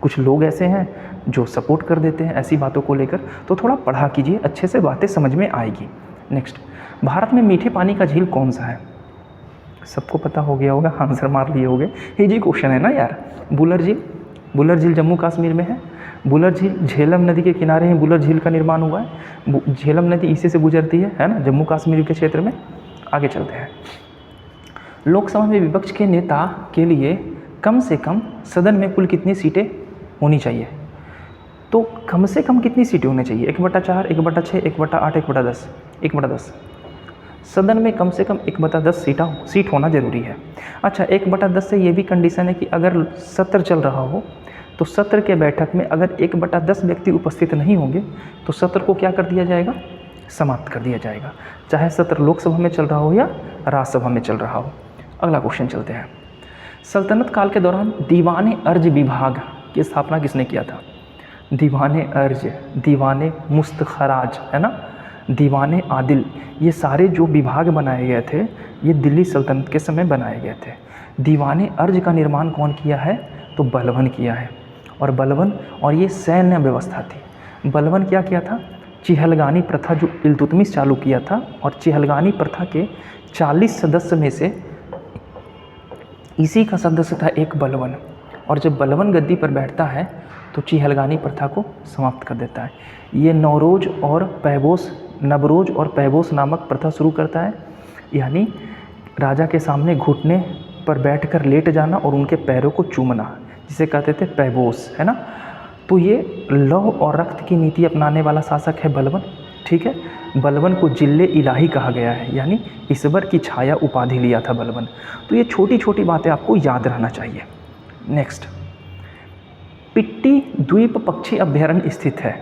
कुछ लोग ऐसे हैं जो सपोर्ट कर देते हैं ऐसी बातों को लेकर। तो थोड़ा पढ़ा कीजिए, अच्छे से बातें समझ में आएगी। नेक्स्ट, भारत में मीठे पानी का झील कौन सा है? सबको पता हो गया होगा, आंसर मार लिए होंगे। इजी क्वेश्चन है ना यार। बुलर झील, बुलर झील जम्मू कश्मीर में है। बुलर झील झेलम नदी के किनारे ही बुलर झील का निर्माण हुआ है। झेलम नदी इसी से गुजरती है ना, जम्मू कश्मीर के क्षेत्र में। आगे चलते हैं। लोकसभा में विपक्ष के नेता के लिए कम से कम सदन में कुल कितनी सीटें होनी चाहिए? तो कम से कम कितनी सीटें होनी चाहिए? 1/4, 1/6, 1/8, 1/10? 1/10। सदन में कम से कम 1/10 सीट होना ज़रूरी है। अच्छा, 1/10 से ये भी कंडीशन है कि अगर सत्र चल रहा हो तो सत्र के बैठक में अगर 1/10 व्यक्ति उपस्थित नहीं होंगे तो सत्र को क्या कर दिया जाएगा? समाप्त कर दिया जाएगा, चाहे सत्र लोकसभा में चल रहा हो या राज्यसभा में चल रहा हो। अगला क्वेश्चन चलते हैं। सल्तनत काल के दौरान दीवाने अर्ज विभाग की स्थापना किसने किया था? दीवाने अर्ज, दीवाने मुस्तखराज, है ना, दीवाने आदिल, ये सारे जो विभाग बनाए गए थे ये दिल्ली सल्तनत के समय बनाए गए थे। दीवाने अर्ज का निर्माण कौन किया है? तो बलबन किया है। और बलबन, और ये सैन्य व्यवस्था थी। बलबन क्या किया था? चिहलगानी प्रथा जो इल्तुतमिश चालू किया था, और चिहलगानी प्रथा के 40 सदस्य में से इसी का सदस्य था एक बलबन। और जब बलबन गद्दी पर बैठता है तो चिहलगानी प्रथा को समाप्त कर देता है। ये नवरोज और पैबोस नामक प्रथा शुरू करता है, यानी राजा के सामने घुटने पर बैठकर लेट जाना और उनके पैरों को चूमना, जिसे कहते थे पैबोस, है ना। तो ये लौह और रक्त की नीति अपनाने वाला शासक है बलबन। ठीक है, बलबन को जिल्ले इलाही कहा गया है, यानी ईश्वर की छाया उपाधि लिया था बलबन। तो ये छोटी छोटी बातें आपको याद रहना चाहिए। नेक्स्ट, पिट्टी द्वीप पक्षी अभ्यारण्य स्थित है।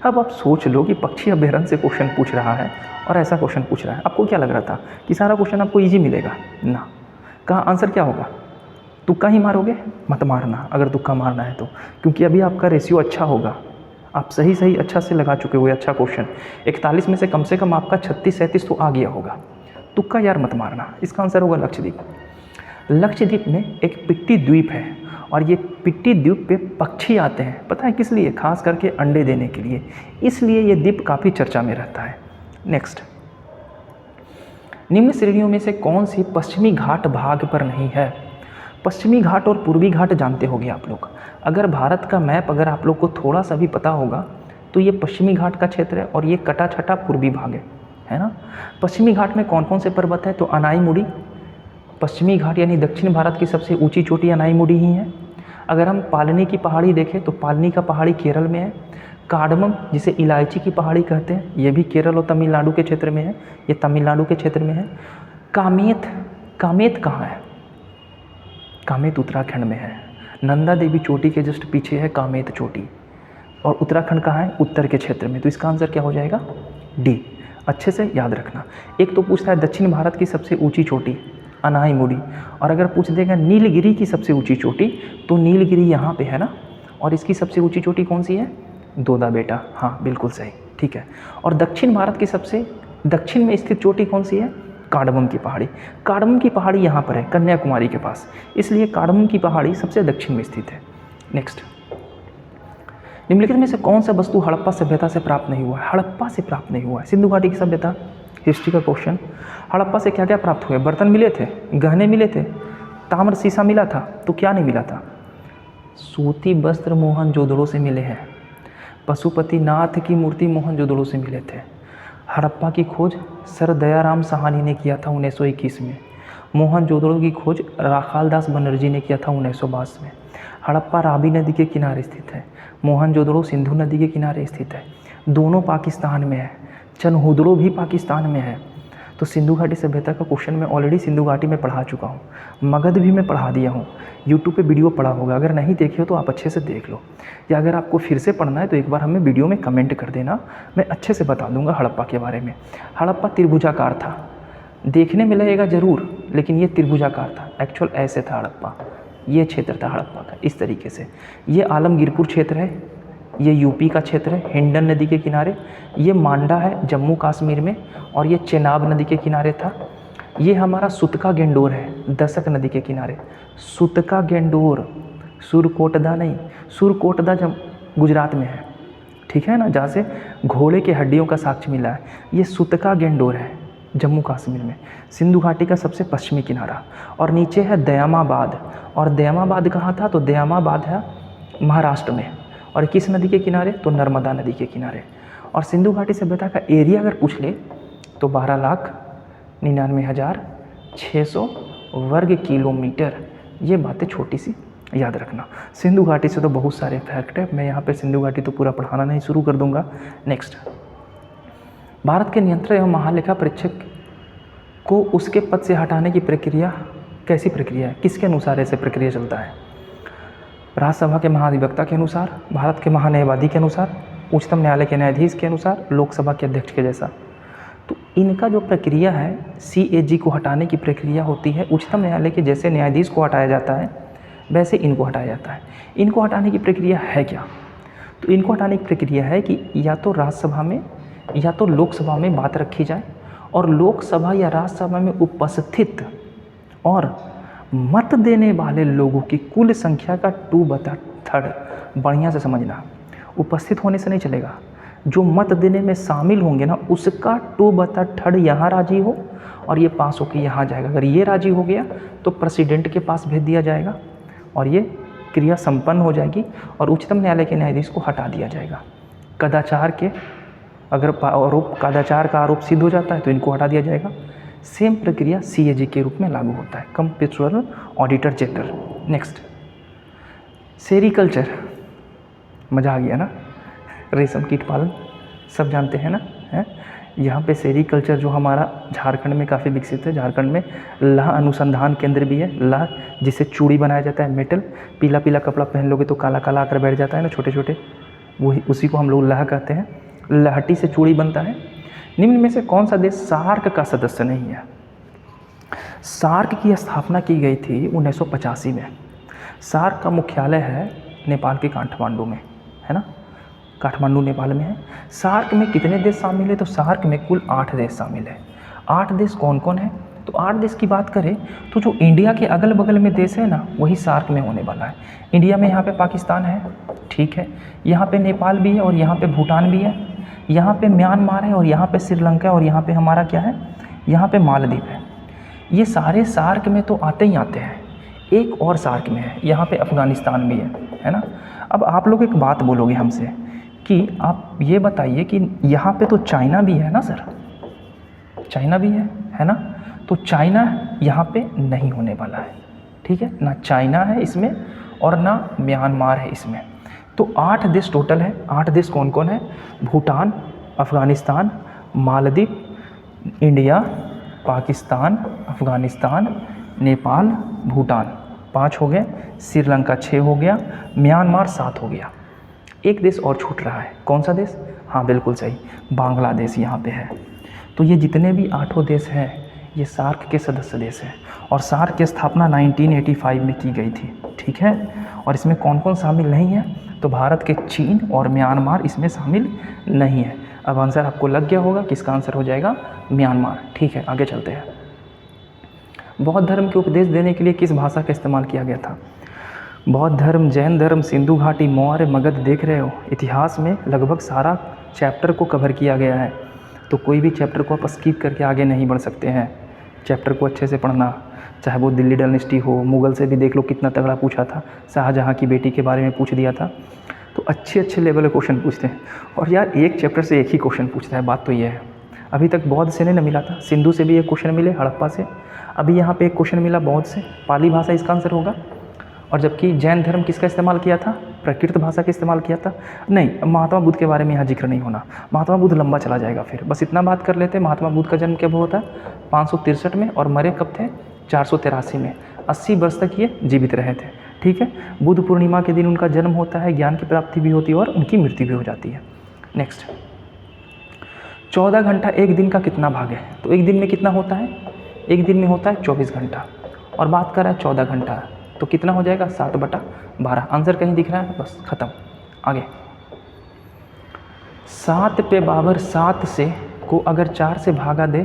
अब आप सोच लो कि पक्षी अभ्यारण्य से क्वेश्चन पूछ रहा है और ऐसा क्वेश्चन पूछ रहा है, आपको क्या लग रहा था कि सारा क्वेश्चन आपको इजी मिलेगा ना? कहाँ आंसर क्या होगा? तुक्का ही मारोगे? मत मारना अगर तुक्का मारना है तो, क्योंकि अभी आपका रेशियो अच्छा होगा, आप सही अच्छा से लगा चुके हो। अच्छा क्वेश्चन 41 में से कम आपका 36-37 तो आ गया होगा। तुक्का यार मत मारना। इसका आंसर होगा लक्षद्वीप। लक्षद्वीप में एक पिट्टी द्वीप है, और ये पिट्टी द्वीप पे पक्षी आते हैं, पता है किस लिए? खास करके अंडे देने के लिए। इसलिए ये द्वीप काफ़ी चर्चा में रहता है। नेक्स्ट, निम्न श्रेणियों में से कौन सी पश्चिमी घाट भाग पर नहीं है? पश्चिमी घाट और पूर्वी घाट जानते होंगे आप लोग। अगर भारत का मैप अगर आप लोग को थोड़ा सा भी पता होगा तो ये पश्चिमी घाट का क्षेत्र है, और ये कटा छटा पूर्वी भाग है ना। पश्चिमी घाट में कौन कौन से पर्वत है? तो अनाईमुड़ी, पश्चिमी घाट यानी दक्षिण भारत की सबसे ऊंची चोटी अनाईमुड़ी ही है। अगर हम पालनी की पहाड़ी देखें तो पालनी का पहाड़ी केरल में है। कार्डमम, जिसे इलायची की पहाड़ी कहते हैं, ये भी केरल और तमिलनाडु के क्षेत्र में है, ये तमिलनाडु के क्षेत्र में है। कामेत कहाँ है? कामेत उत्तराखंड में है। नंदा देवी चोटी के जस्ट पीछे है कामेत चोटी, और उत्तराखंड कहाँ है? उत्तर के क्षेत्र में। तो इसका आंसर क्या हो जाएगा? डी। अच्छे से याद रखना। एक तो पूछता है दक्षिण भारत की सबसे ऊंची चोटी, अनाईमुड़ी। और अगर पूछ देगा नीलगिरी की सबसे ऊंची चोटी, तो नीलगिरी यहाँ पे है ना, और इसकी सबसे ऊंची चोटी कौन सी है? दोदा बेटा, हाँ बिल्कुल सही, ठीक है। और दक्षिण भारत की सबसे दक्षिण में स्थित चोटी कौन सी है? कार्डमम की पहाड़ी। कार्डमम की पहाड़ी यहाँ पर है कन्याकुमारी के पास, इसलिए कार्डमम की पहाड़ी सबसे दक्षिण में स्थित है। नेक्स्ट, निम्नलिखित में से कौन सा वस्तु हड़प्पा सभ्यता से प्राप्त नहीं हुआ है? हड़प्पा से प्राप्त नहीं हुआ है। सिंधु घाटी की सभ्यता, हिस्ट्री का क्वेश्चन। हड़प्पा से क्या क्या प्राप्त हुए? बर्तन मिले थे, गहने मिले थे, ताम्र शीशा मिला था, तो क्या नहीं मिला था? सूती वस्त्र मोहनजोदड़ो से मिले हैं। पशुपतिनाथ की मूर्ति मोहनजोदड़ो से मिले थे। हड़प्पा की खोज सर दयाराम साहनी ने किया था 1921 में। मोहनजोदड़ो की खोज राखालदास बनर्जी ने किया था 1922 में। हड़प्पा रावी नदी के किनारे स्थित है। मोहनजोदड़ो सिंधु नदी के किनारे स्थित है। दोनों पाकिस्तान में है। चनहुदड़ो भी पाकिस्तान में है। तो सिंधु घाटी सभ्यता का क्वेश्चन मैं ऑलरेडी सिंधु घाटी में पढ़ा चुका हूँ, मगध भी मैं पढ़ा दिया हूँ। यूट्यूब पे वीडियो पड़ा होगा, अगर नहीं देखे हो तो आप अच्छे से देख लो, या अगर आपको फिर से पढ़ना है तो एक बार हमें वीडियो में कमेंट कर देना, मैं अच्छे से बता दूंगा हड़प्पा के बारे में। हड़प्पा त्रिभुजाकार था, देखने में लगेगा ज़रूर, लेकिन ये त्रिभुजाकार था, एक्चुअल ऐसे था हड़प्पा। ये क्षेत्र था हड़प्पा का इस तरीके से। ये आलमगीरपुर क्षेत्र है, ये यूपी का क्षेत्र है हिंडन नदी के किनारे। ये मांडा है जम्मू कश्मीर में, और ये चेनाब नदी के किनारे था। ये हमारा सुतका गेंडोर है दशक नदी के किनारे। सुतका गेंडोर, सुरकोटदा नहीं, सुरकोटदा जब गुजरात में है, ठीक है ना, जहाँ से घोड़े के हड्डियों का साक्ष्य मिला है। ये सुतका गेंडोर है जम्मू कश्मीर में, सिंधु घाटी का सबसे पश्चिमी किनारा। और नीचे है दयामाबाद, और दयामाबाद कहाँ था? तो दयामाबाद है महाराष्ट्र में। और किस नदी के किनारे? तो नर्मदा नदी के किनारे। और सिंधु घाटी सभ्यता का एरिया अगर पूछ ले तो 12,99,600 वर्ग किलोमीटर। ये बातें छोटी सी याद रखना। सिंधु घाटी से तो बहुत सारे फैक्ट है, मैं यहाँ पे सिंधु घाटी तो पूरा पढ़ाना नहीं शुरू कर दूंगा। नेक्स्ट, भारत के नियंत्रक एवं महालेखा परीक्षक को उसके पद से हटाने की प्रक्रिया कैसी प्रक्रिया है? किसके अनुसार ऐसे प्रक्रिया चलता है? राज्यसभा के महाधिवक्ता के अनुसार, भारत के महान्यायवादी के अनुसार, उच्चतम न्यायालय के न्यायाधीश के अनुसार, लोकसभा के अध्यक्ष के जैसा। तो इनका जो प्रक्रिया है, CAG को हटाने की प्रक्रिया होती है उच्चतम न्यायालय के जैसे न्यायाधीश को हटाया जाता है वैसे इनको हटाया जाता है। इनको हटाने की प्रक्रिया है क्या? तो इनको हटाने की प्रक्रिया है कि या तो राज्यसभा में या तो लोकसभा में बात रखी जाए, और लोकसभा या राज्यसभा में उपस्थित और मत देने वाले लोगों की कुल संख्या का 2/3, बढ़िया से समझना, उपस्थित होने से नहीं चलेगा, जो मत देने में शामिल होंगे ना उसका 2/3 यहाँ राजी हो और ये पास होकर यहाँ जाएगा। अगर ये राजी हो गया तो प्रेसिडेंट के पास भेज दिया जाएगा और ये क्रिया संपन्न हो जाएगी और उच्चतम न्यायालय के न्यायाधीश को हटा दिया जाएगा। कदाचार के अगर कदाचार का आरोप सिद्ध हो जाता है तो इनको हटा दिया जाएगा। सेम प्रक्रिया CAG के रूप में लागू होता है, comptroller auditor general. Next, sericulture, मज़ा आ गया ना, रेशम कीट पालन सब जानते हैं ना, है। यहाँ पे सेरीकल्चर जो हमारा झारखंड में काफ़ी विकसित है। झारखंड में लाह अनुसंधान केंद्र भी है। लाह जिससे चूड़ी बनाया जाता है, मेटल, पीला पीला कपड़ा पहन लोगे तो काला काला आकर बैठ जाता है ना छोटे छोटे, वही उसी को हम लोग लाह कहते हैं। लहटी से चूड़ी बनता है। निम्न में से कौन सा देश सार्क का सदस्य नहीं है? सार्क की स्थापना की गई थी 1985 में। सार्क का मुख्यालय है नेपाल के काठमांडू में, है ना, काठमांडू नेपाल में है। सार्क में कितने देश शामिल है? तो सार्क में कुल 8 देश शामिल है। 8 देश कौन कौन है? तो 8 देश की बात करें तो जो इंडिया के अगल बगल में देश है ना वही सार्क में होने वाला है। इंडिया में यहाँ पे पाकिस्तान है, ठीक है, यहाँ पे नेपाल भी है और यहाँ पे भूटान भी है, यहाँ पे म्यांमार है और यहाँ पे श्रीलंका है और यहाँ पे हमारा क्या है, यहाँ पे मालदीव है। ये सारे सार्क में तो आते ही आते हैं। एक और सार्क में है, यहाँ पे अफ़गानिस्तान भी है ना। अब आप लोग एक बात बोलोगे हमसे कि आप ये बताइए कि यहाँ पे तो चाइना भी है ना सर, चाइना भी है ना। तो चाइना यहाँ पे नहीं होने वाला है, ठीक है ना, चाइना है इसमें और ना म्यांमार है इसमें। तो 8 देश टोटल है। 8 देश कौन कौन है? भूटान, अफ़गानिस्तान, मालदीव, इंडिया, पाकिस्तान, अफ़गानिस्तान, नेपाल, भूटान 5 हो गए, श्रीलंका 6 हो गया, म्यांमार 7 हो गया। एक देश और छूट रहा है, कौन सा देश? हाँ बिल्कुल सही, बांग्लादेश यहाँ पे है। तो ये जितने भी 8 देश हैं ये सार्क के सदस्य देश हैं और सार्क की स्थापना 1985 में की गई थी, ठीक है। और इसमें कौन कौन शामिल नहीं है, तो भारत के चीन और म्यांमार इसमें शामिल नहीं है। अब आंसर आपको लग गया होगा कि इसका आंसर हो जाएगा म्यांमार, ठीक है। आगे चलते हैं। बौद्ध धर्म के उपदेश देने के लिए किस भाषा का इस्तेमाल किया गया था? बौद्ध धर्म, जैन धर्म, सिंधु घाटी, मौर्य, मगध, देख रहे हो इतिहास में लगभग सारा चैप्टर को कवर किया गया है, तो कोई भी चैप्टर को आप स्किप करके आगे नहीं बढ़ सकते हैं। चैप्टर को अच्छे से पढ़ना, चाहे वो दिल्ली डायनेस्टी हो, मुग़ल से भी देख लो कितना तगड़ा पूछा था, शाहजहाँ की बेटी के बारे में पूछ दिया था। तो अच्छे अच्छे लेवल के क्वेश्चन पूछते हैं। और यार एक चैप्टर से एक ही क्वेश्चन पूछता है, बात तो ये है। अभी तक बौद्ध से नहीं ना मिला था, सिंधु से भी एक क्वेश्चन मिले, हड़प्पा से, अभी यहाँ पे एक क्वेश्चन मिला बौद्ध से, पाली भाषा इसका आंसर होगा। और जबकि जैन धर्म किसका इस्तेमाल किया था? प्राकृत भाषा का इस्तेमाल किया था। नहीं, महात्मा बुद्ध के बारे में यहाँ जिक्र नहीं होना, महात्मा बुद्ध लंबा चला जाएगा। फिर बस इतना बात कर लेते हैं, महात्मा बुद्ध का जन्म कब हुआ था? 563 में, और मरे कब थे? 483 में। 80 वर्ष तक ये जीवित रहे थे, ठीक है। बुद्ध पूर्णिमा के दिन उनका जन्म होता है, ज्ञान की प्राप्ति भी होती है और उनकी मृत्यु भी हो जाती है। नेक्स्ट, 14 घंटा एक दिन का कितना भाग है? तो एक दिन में कितना होता है? एक दिन में होता है 24 घंटा, और बात कर रहा है 14 घंटा, तो कितना हो जाएगा? 7/12। आंसर कहीं दिख रहा है? बस खत्म। आगे, 7 पे पावर 7 से को अगर 4 से भागा दे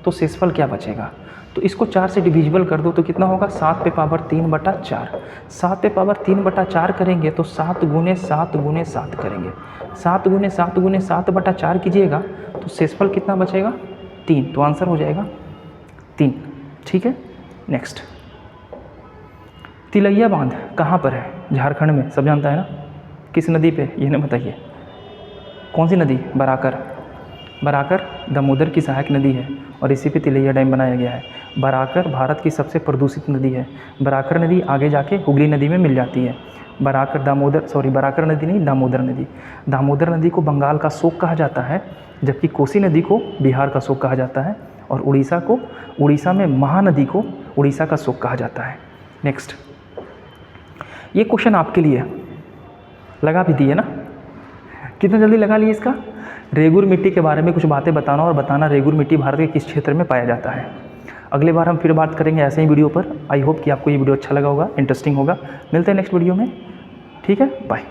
तो शेषफल क्या बचेगा? तो इसको 4 से डिविजिबल कर दो तो कितना होगा? 7 पे पावर 3/4। 7 पे पावर 3/4 करेंगे तो 7 गुने 7 गुने 7 करेंगे, 7 गुने 7 गुने 7/4 कीजिएगा तो शेषफल कितना बचेगा? 3। तो आंसर हो जाएगा 3, ठीक है। नेक्स्ट, तिलैया बांध कहाँ पर है? झारखंड में, सब जानता है ना। किस नदी पे? ये ना बताइए, कौन सी नदी? बराकर। बराकर दामोदर की सहायक नदी है और इसी पे तिलैया डैम बनाया गया है। बराकर भारत की सबसे प्रदूषित नदी है। बराकर नदी आगे जाके हुगली नदी में मिल जाती है। बराकर नदी नहीं, दामोदर नदी। दामोदर नदी को बंगाल का शोक कहा जाता है, जबकि कोसी नदी को बिहार का शोक कहा जाता है, और उड़ीसा में महानदी को उड़ीसा का शोक कहा जाता है। नेक्स्ट, ये क्वेश्चन आपके लिए लगा भी दिए ना, कितना जल्दी लगा लिए इसका। रेगुर मिट्टी के बारे में कुछ बातें बताना और बताना रेगुर मिट्टी भारत के किस क्षेत्र में पाया जाता है। अगले बार हम फिर बात करेंगे ऐसे ही वीडियो पर। आई होप कि आपको ये वीडियो अच्छा लगा होगा, इंटरेस्टिंग होगा। मिलते हैं नेक्स्ट वीडियो में, ठीक है, बाय।